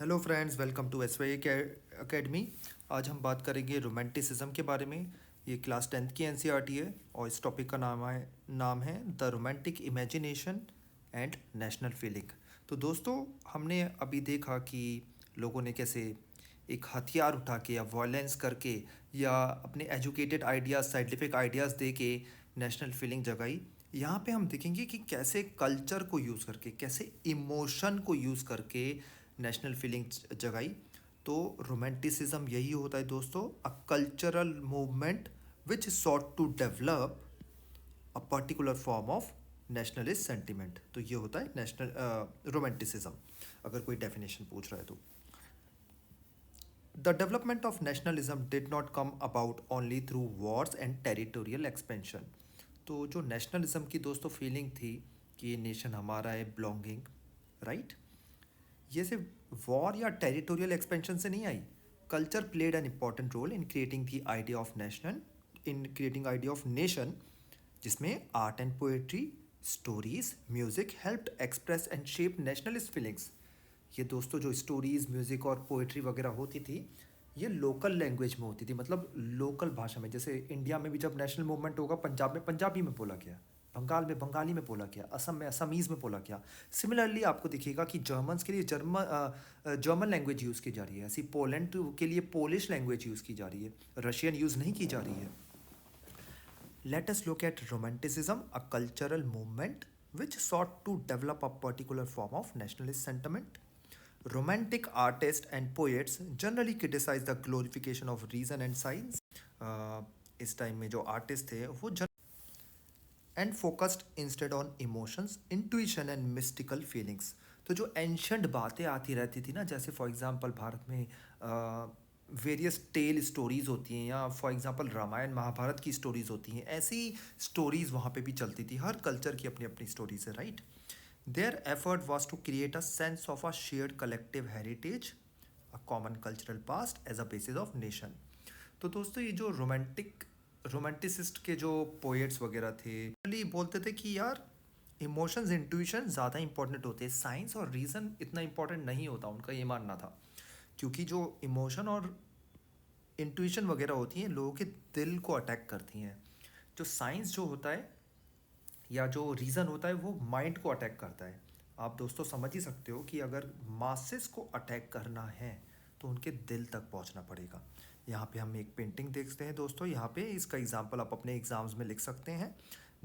Hello friends, welcome to S Y academy. आज हम बात करेंगे रोमांटिसिज्म के बारे में। ये क्लास 10th की एनसीईआरटी है और इस टॉपिक का नाम है the romantic imagination and national feeling. तो दोस्तों, हमने अभी देखा कि लोगों ने कैसे एक हथियार उठा के या वॉयलेंस करके या अपने एजुकेटेड आइडियाज़, साइंटिफिक आइडियाज़ दे के नेशनल फीलिंग जगाई। यहाँ पे हम देखेंगे कि कैसे कल्चर को यूज़ करके, कैसे इमोशन को यूज़ करके नेशनल फीलिंग जगाई। तो रोमांटिसिज्म यही होता है दोस्तों, a cultural movement which sought to develop a particular form of nationalist sentiment. तो ये होता है नेशनल रोमांटिसिज्म, अगर कोई डेफिनेशन पूछ रहा है तो। The development of nationalism did not come about only through Wars and territorial expansion. तो जो नेशनलिज्म की दोस्तों फीलिंग थी कि ये नेशन हमारा है, बिलोंगिंग, राइट, ये सिर्फ वॉर या टेरिटोरियल एक्सपेंशन से नहीं आई। Culture played an important role in creating the idea of nation, जिसमें art and poetry, stories, music helped express and shape nationalist feelings. ये दोस्तों जो स्टोरीज, म्यूजिक और पोएट्री वगैरह होती थी, ये लोकल लैंग्वेज में होती थी, मतलब लोकल भाषा में। जैसे इंडिया में भी जब नेशनल मूवमेंट होगा, पंजाब में पंजाबी में बोला गया, बंगाल में बंगाली में बोला गया, असम में असमीज़ में बोला गया। सिमिलरली आपको दिखेगा कि जर्मन्स के लिए जर्मन लैंग्वेज यूज़ की जा रही है, ऐसी पोलैंड के लिए पोलिश लैंग्वेज यूज़ की जा रही है, रशियन यूज़ नहीं की जा रही है। Let us look at Romanticism, a cultural movement which sought to develop a particular form of nationalist sentiment. Romantic artists and poets generally criticize the glorification of reason and science. इस time में जो artist थे वो and focused instead on emotions, intuition and mystical feelings. तो जो ancient बातें आती रहती थी ना, जैसे फॉर एग्जांपल भारत में वेरियस टेल स्टोरीज होती हैं, या फॉर एग्जांपल रामायण महाभारत की स्टोरीज होती हैं, ऐसी स्टोरीज वहाँ पे भी चलती थी। हर कल्चर की अपनी अपनी स्टोरीज है, right. Their effort was to create a sense of a shared collective heritage, a common cultural past as a basis of nation. तो दोस्तों, ये जो रोमांटिसिस्ट के जो पोएट्स वगैरह थे, really बोलते थे कि यार इमोशंस, इंट्यूशन ज़्यादा इंपॉर्टेंट होते हैं, साइंस और रीज़न इतना इंपॉर्टेंट नहीं होता, उनका ये मानना था। क्योंकि जो इमोशन और इंट्यूशन वगैरह होती हैं, लोगों के दिल को अटैक करती हैं। जो साइंस जो होता है या जो रीज़न होता है, वो माइंड को अटैक करता है। आप दोस्तों समझ ही सकते हो कि अगर मासेस को अटैक करना है तो उनके दिल तक पहुंचना पड़ेगा। यहाँ पे हम एक पेंटिंग देखते हैं दोस्तों, यहाँ पे इसका एग्जांपल आप अपने एग्जाम्स में लिख सकते हैं।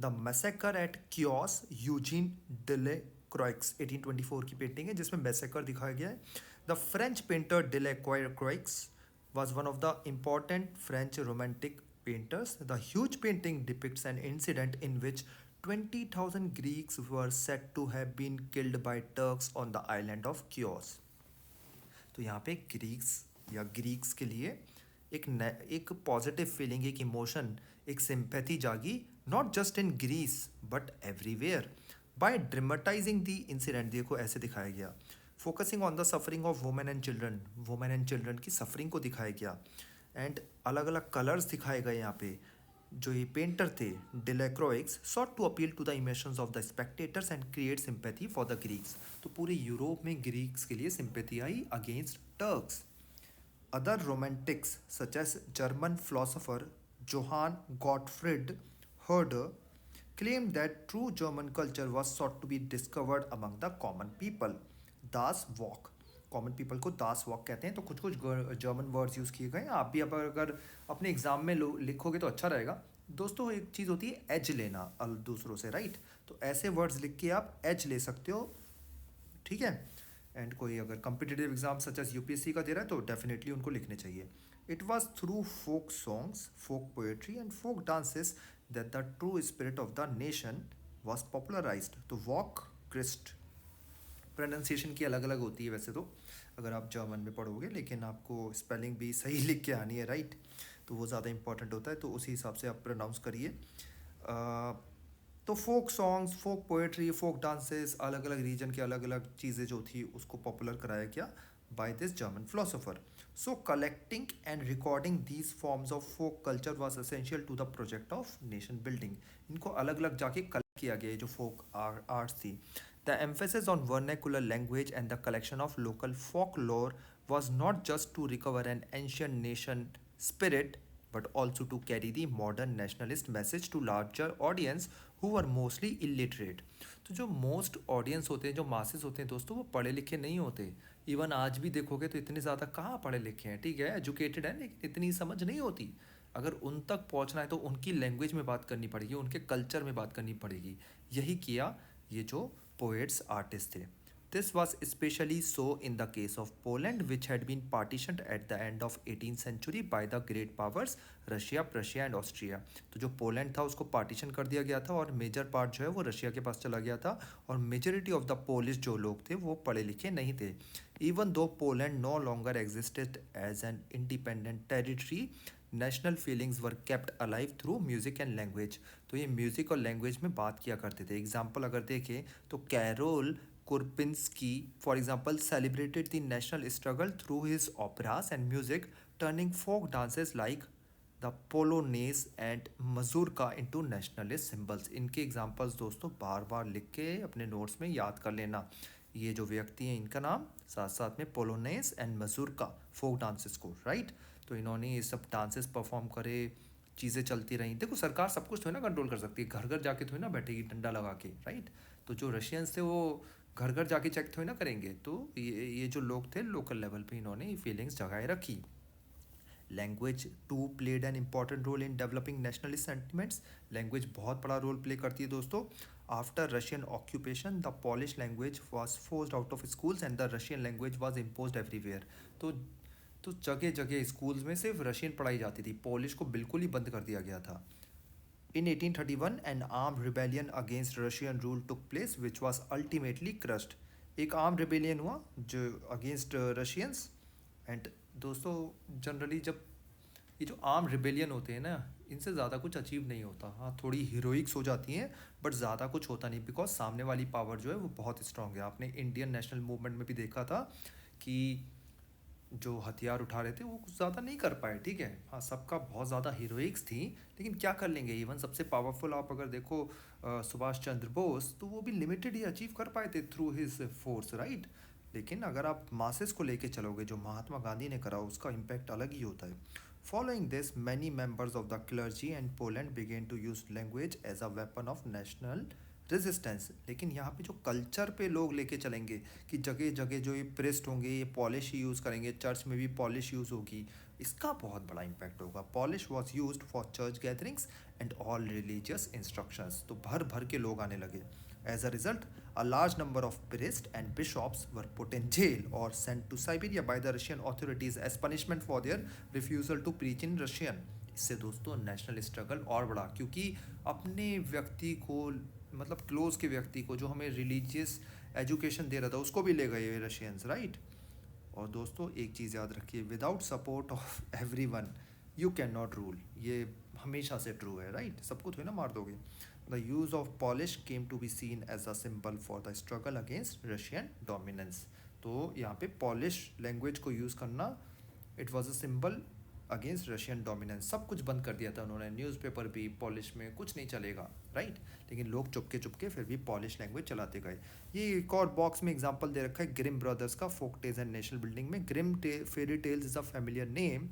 The massacre at Chios, Eugene Delacroix, 1824 की पेंटिंग है जिसमें मैसेकर दिखाया गया है। The French painter Delacroix was one of the important French Romantic painters. The huge painting depicts an incident in which 20,000 Greeks were said to have been killed by Turks on the island of Chios. तो यहाँ पे Greeks के लिए एक positive feeling, एक emotion, एक sympathy जागी, not just in Greece but everywhere. By dramatising the incident, देखो ऐसे दिखाया गया, focusing on the suffering of women and children की सफरिंग को दिखाया गया, एंड अलग अलग कलर्स दिखाए गए यहाँ पे। जो ये पेंटर थे Delacroix sought to appeal to the emotions of the spectators and create sympathy for the Greeks. तो पूरे यूरोप में ग्रीक्स के लिए सिंपैथी आई against Turks. Other Romantics such as German philosopher Johann Gottfried Herder claimed that true German culture was sought to be discovered among the common people. Das Walk, common people को दास walk कहते हैं। तो कुछ कुछ German words use किए गए हैं। आप भी अगर अपने एग्जाम में लिखोगे तो अच्छा रहेगा दोस्तों। एक चीज़ होती है एज लेना दूसरों से, राइट। तो ऐसे वर्ड्स लिख के आप एज ले सकते हो, ठीक है। एंड कोई अगर competitive exam such as UPSC का दे रहा है तो डेफिनेटली उनको लिखने चाहिए। It was through folk songs, folk poetry and folk dances that the true spirit of the nation was popularized. तो वॉक, क्रिस्ट, प्रोनाउंसिएशन की अलग अलग होती है वैसे तो, अगर आप जर्मन में पढ़ोगे, लेकिन आपको स्पेलिंग भी सही लिख के आनी है, राइट। तो वो ज़्यादा इंपॉर्टेंट होता है, तो उसी हिसाब से आप प्रोनाउंस करिए। तो फोक songs, folk poetry, folk dances, अलग अलग रीजन की अलग अलग चीज़ें जो थी उसको पॉपुलर कराया गया by this German philosopher. So collecting and recording these forms of folk culture was essential to the project of nation building. इनको अलग अलग जाके कलेक्ट किया गया, जो फोक आर्ट्स थी। The emphasis on vernacular language and the collection of local folklore was not just to recover an ancient nation spirit but also to carry the modern nationalist message to larger audience who were mostly illiterate. तो जो most audience होते हैं, जो masses होते हैं दोस्तों, वो पढ़े लिखे नहीं होते. इवन आज भी देखोगे तो इतने ज़्यादा कहाँ पढ़े लिखे हैं, ठीक है, एजुकेटेड है लेकिन इतनी समझ नहीं होती. अगर उन तक पहुँचना है तो उनकी लैंग्वेज में बात करनी पड़ेगी, उनके कल्चर में बात करनी पड़ेगी. यही किया ये जो पोएट्स आर्टिस्ट थे. This was especially so in the case of Poland, which had been partitioned at the end of 18th century by the great powers Russia, Prussia and Austria. तो जो पोलैंड था उसको पार्टीशन कर दिया गया था और मेजर पार्ट जो है वो रशिया के पास चला गया था. और मेजोरिटी ऑफ द पोलिश जो लोग थे वो पढ़े लिखे नहीं थे. Even though Poland no longer existed as an independent territory, national feelings were kept alive through music and language. तो ये म्यूज़िक और लैंग्वेज में बात किया करते थे. एग्जाम्पल अगर देखें तो carol Kurpinski, for example, celebrated the national struggle through his operas and music, turning folk dances like the Polonaise and Mazurka into nationalist symbols. इनके एग्जाम्पल्स दोस्तों बार बार लिख के अपने नोट्स में याद कर लेना. ये जो व्यक्ति हैं इनका नाम, साथ साथ में पोलोनेस एंड मजूरका फोक डांसेस को, राइट. तो इन्होंने ये सब डांसेस परफॉर्म करे, चीज़ें चलती रहीं. देखो सरकार सब कुछ थोड़ी ना कंट्रोल कर सकती है, घर घर जाके थोड़ी ना बैठेगी डंडा लगा के, राइट. तो जो रशियंस थे वो घर घर जाके चेक थोड़ी ना करेंगे. तो ये जो लोग थे लोकल लेवल पे इन्होंने ये फीलिंग्स जगाए रखी. Language too played an important role in developing nationalist sentiments. Language बहुत बड़ा रोल प्ले करती है दोस्तों. After Russian occupation the Polish language was forced out of schools and the Russian language was imposed everywhere. तो जगह जगह schools में सिर्फ रशियन पढ़ाई जाती थी, पॉलिश को बिल्कुल ही बंद कर दिया गया था. In 1831, an armed rebellion against Russian rule took place, which was ultimately crushed. एक आर्म रिबेलियन हुआ जो अगेंस्ट रशियंस. एंड दोस्तों जनरली जब ये जो आर्म रिबेलियन होते हैं ना, इनसे ज़्यादा कुछ अचीव नहीं होता. हाँ थोड़ी हीरोइक्स हो जाती हैं बट ज़्यादा कुछ होता नहीं, बिकॉज सामने वाली पावर जो है वो बहुत स्ट्रांग है. आपने इंडियन नेशनल मूवमेंट में भी देखा था कि जो हथियार उठा रहे थे वो कुछ ज़्यादा नहीं कर पाए, ठीक है. हाँ सबका बहुत ज़्यादा हीरोइक्स थी लेकिन क्या कर लेंगे. इवन सबसे पावरफुल आप अगर देखो सुभाष चंद्र बोस, तो वो भी लिमिटेड ही अचीव कर पाए थे थ्रू हिज फोर्स, राइट. लेकिन अगर आप मासेस को लेके चलोगे जो महात्मा गांधी ने करा, उसका इम्पैक्ट अलग ही होता है. Following this many members of the clergy and Poland began to use language as a weapon of national resistance. लेकिन यहाँ पे जो कल्चर पे लोग लेके चलेंगे कि जगह जगह जो ये प्रेस्ट होंगे ये पॉलिश ही यूज़ करेंगे, चर्च में भी पॉलिश यूज़ होगी, इसका बहुत बड़ा इम्पैक्ट होगा. Polish was used for church gatherings and all religious instructions. तो भर भर के लोग आने लगे. As a result a large number of priest and bishops were put in jail और sent to Siberia by the Russian authorities as punishment for their refusal to preach in Russian. इससे दोस्तों नेशनल स्ट्रगल और बढ़ा, क्योंकि अपने व्यक्ति को, मतलब क्लोज के व्यक्ति को जो हमें रिलीजियस एजुकेशन दे रहा था, उसको भी ले गए ये रशियंस, राइट. और दोस्तों एक चीज़ याद रखिए, without support of everyone you can not rule. ये हमेशा से ट्रू है, राइट. सबको थोड़ी ना मार दोगे. The use of Polish came to be seen as a symbol for the struggle against Russian dominance. तो यहाँ पे पॉलिश लैंग्वेज को यूज़ करना, it was a symbol against Russian dominance. सब कुछ बंद कर दिया था उन्होंने, न्यूज़पेपर भी, पॉलिश में कुछ नहीं चलेगा, राइट. लेकिन लोग चुपके चुपके फिर भी पॉलिश लैंग्वेज चलाते गए. ये एक और बॉक्स में एग्जांपल दे रखा है ग्रिम ब्रदर्स का, folk tales and national building में. Grimm fairy tales is a familiar name.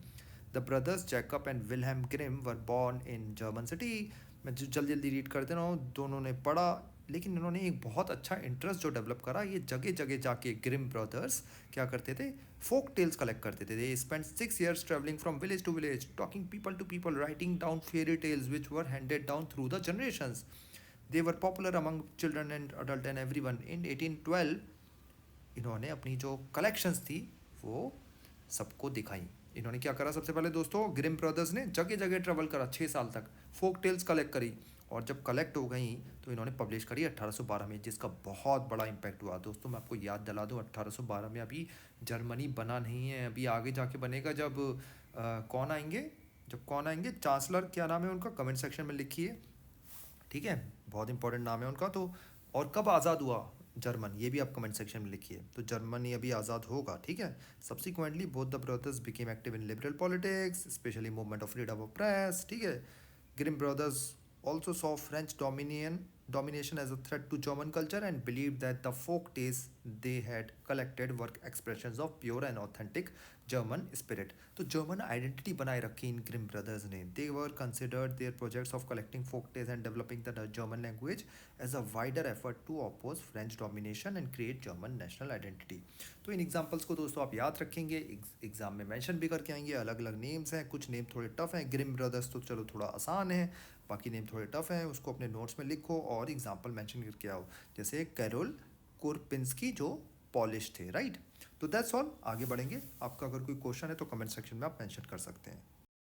The brothers Jacob and Wilhelm Grimm were born in German city. मैं जल्दी जल्दी रीड कर दे रहा हूँ. दोनों ने पढ़ा लेकिन इन्होंने एक बहुत अच्छा इंटरेस्ट जो डेवलप करा, ये जगह जगह जाके ग्रिम ब्रदर्स क्या करते थे, फोक टेल्स कलेक्ट करते थे. They spend 6 years travelling from village to village, talking people to people, writing down fairy tales which were handed down through the generations. They were popular among children and adult and everyone. In 1812 इन्होंने अपनी जो collections थी वो सबको दिखाई. इन्होंने क्या करा, सबसे पहले दोस्तों ग्रिम ब्रदर्स ने जगह जगह ट्रेवल करा 6 साल तक, फोक टेल्स कलेक्ट करी, और जब कलेक्ट हो गई तो इन्होंने पब्लिश करी 1812 में, जिसका बहुत बड़ा इम्पैक्ट हुआ. दोस्तों मैं आपको याद दिला दूँ, 1812 में अभी जर्मनी बना नहीं है, अभी आगे जाके बनेगा. जब कौन आएंगे, चांसलर क्या नाम है उनका, कमेंट सेक्शन में लिखिए, ठीक है, बहुत इंपॉर्टेंट नाम है उनका. तो और कब आज़ाद हुआ जर्मन, ये भी आप कमेंट सेक्शन में लिखिए. तो जर्मनी अभी आज़ाद होगा, ठीक है. Subsequently both the brothers became active in liberal politics, especially movement of freedom of press, ठीक है. Grimm brothers also saw French dominion domination as a threat to German culture and believed that the folk tales they had collected were expressions of pure and authentic German spirit. तो German identity बनाए रखी इन Grimm brothers ने. They were considered their projects of collecting folk tales and developing the German language as a wider effort to oppose French domination and create German national identity. तो इन examples को दोस्तों आप याद रखेंगे, exam में mention भी करके आएंगे. अलग अलग नेम्स हैं, कुछ नेम थोड़े टफ हैं. ग्रिम ब्रदर्स तो चलो थोड़ा आसान है, बाकी नेम थोड़े टफ हैं. उसको अपने नोट्स में लिखो और एग्जाम्पल मेंशन करके आओ. जैसे कैरोल कोरपिंस्की जो पॉलिश थे, राइट. तो दैट्स ऑल. आगे बढ़ेंगे. आपका अगर कोई क्वेश्चन है तो कमेंट सेक्शन में आप मेंशन कर सकते हैं.